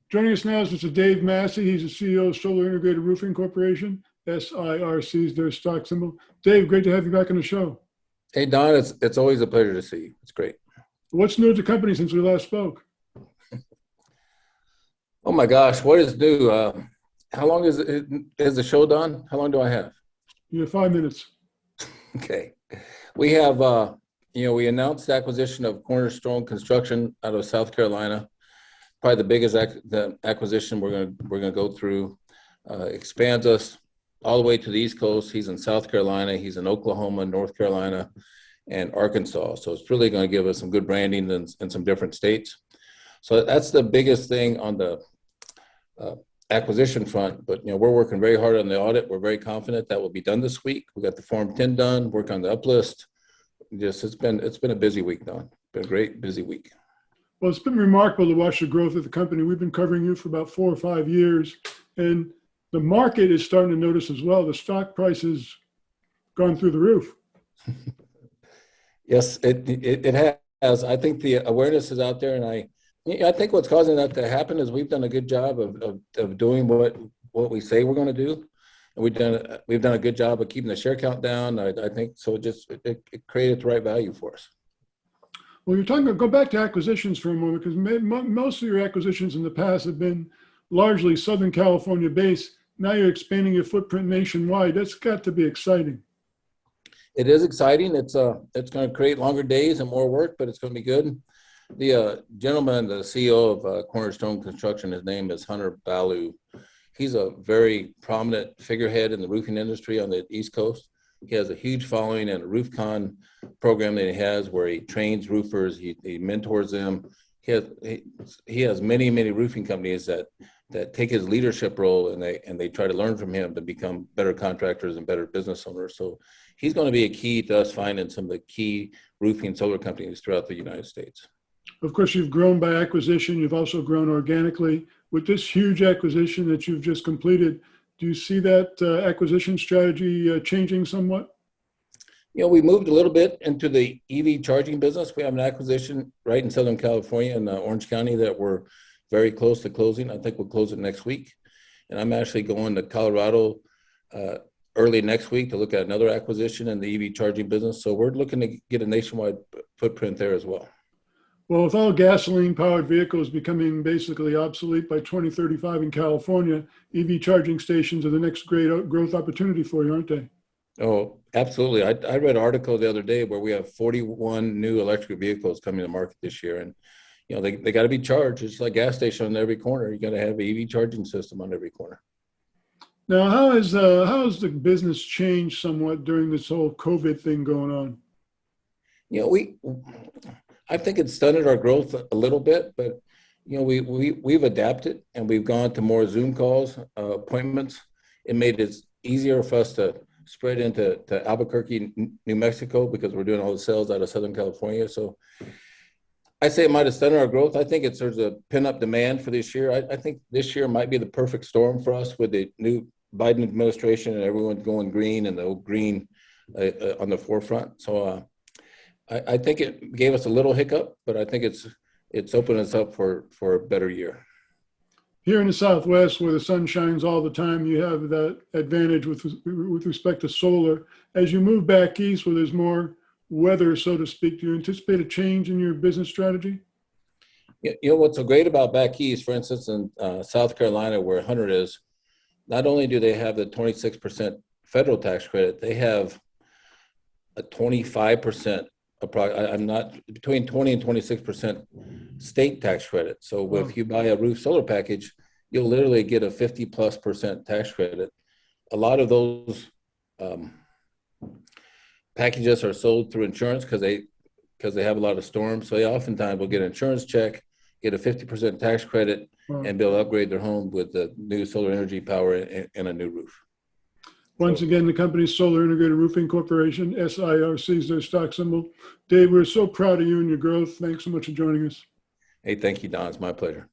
Joining us now is Mr. Dave Massey. He's the CEO of Solar Integrated Roofing Corporation. SIRC is their stock symbol. Dave, great to have you back on the show. Hey, Don, it's always a pleasure to see you. It's great. What's new at the company since we last spoke? Oh my gosh, what is new? How long is the show done? How long do I have? You have 5 minutes. Okay. We have, we announced the acquisition of Cornerstone Construction out of South Carolina. Probably the biggest acquisition we're gonna go through. Expands us all the way to the East Coast. He's in South Carolina. He's in Oklahoma, North Carolina, and Arkansas. So it's really going to give us some good branding in some different states. So that's the biggest thing on the acquisition front. But we're working very hard on the audit. We're very confident that will be done this week. We got the Form 10 done. Work on the uplist. It's been a busy week, Don. It's been a great busy week. Well, it's been remarkable to watch the growth of the company. We've been covering you for about 4 or 5 years, and the market is starting to notice as well. The stock price has gone through the roof. Yes, it has. I think the awareness is out there, and I think what's causing that to happen is we've done a good job of doing what we say we're going to do, and we've done a good job of keeping the share count down. I think so. It created the right value for us. Well, you're talking about, go back to acquisitions for a moment, because most of your acquisitions in the past have been largely Southern California based. Now you're expanding your footprint nationwide. That's got to be exciting. It is exciting. It's going to create longer days and more work, but it's going to be good. The gentleman, the CEO of Cornerstone Construction, his name is Hunter Balu. He's a very prominent figurehead in the roofing industry on the East Coast. He has a huge following and a RoofCon program that he has where he trains roofers, he mentors them. He has many roofing companies that take his leadership role and they try to learn from him to become better contractors and better business owners. So he's going to be a key to us finding some of the key roofing solar companies throughout the United States. Of course, you've grown by acquisition. You've also grown organically. With this huge acquisition that you've just completed, do you see that acquisition strategy changing somewhat? We moved a little bit into the EV charging business. We have an acquisition right in Southern California in Orange County that we're very close to closing. I think we'll close it next week. And I'm actually going to Colorado early next week to look at another acquisition in the EV charging business. So we're looking to get a nationwide footprint there as well. Well, with all gasoline-powered vehicles becoming basically obsolete by 2035 in California, EV charging stations are the next great growth opportunity for you, aren't they? Oh, absolutely. I read an article the other day where we have 41 new electric vehicles coming to market this year. And, they got to be charged. It's like a gas station on every corner. You got to have an EV charging system on every corner. Now, how has the business changed somewhat during this whole COVID thing going on? I think it's stunted our growth a little bit, but we've adapted and we've gone to more Zoom calls, appointments. It made it easier for us to spread into Albuquerque, New Mexico, because we're doing all the sales out of Southern California. So I say it might have stunted our growth. I think there's a pin-up demand for this year. I think this year might be the perfect storm for us with the new Biden administration and everyone going green and the old green on the forefront. So I think it gave us a little hiccup, but I think it's opened us up for a better year. Here in the Southwest, where the sun shines all the time, you have that advantage with respect to solar. As you move back east, where there's more weather, so to speak, do you anticipate a change in your business strategy? What's so great about back east, for instance, in South Carolina, where Hunter is, not only do they have the 26% federal tax credit, they have a 25%. I'm not between 20 and 26% state tax credit. So if you buy a roof solar package, you'll literally get a 50+% tax credit. A lot of those packages are sold through insurance because they have a lot of storms. So they oftentimes will get an insurance check, get a 50% tax credit, and be able to upgrade their home with the new solar energy power and a new roof. Once again, the company's Solar Integrated Roofing Corporation, SIRC is their stock symbol. Dave, we're so proud of you and your growth. Thanks so much for joining us. Hey, thank you, Don. It's my pleasure.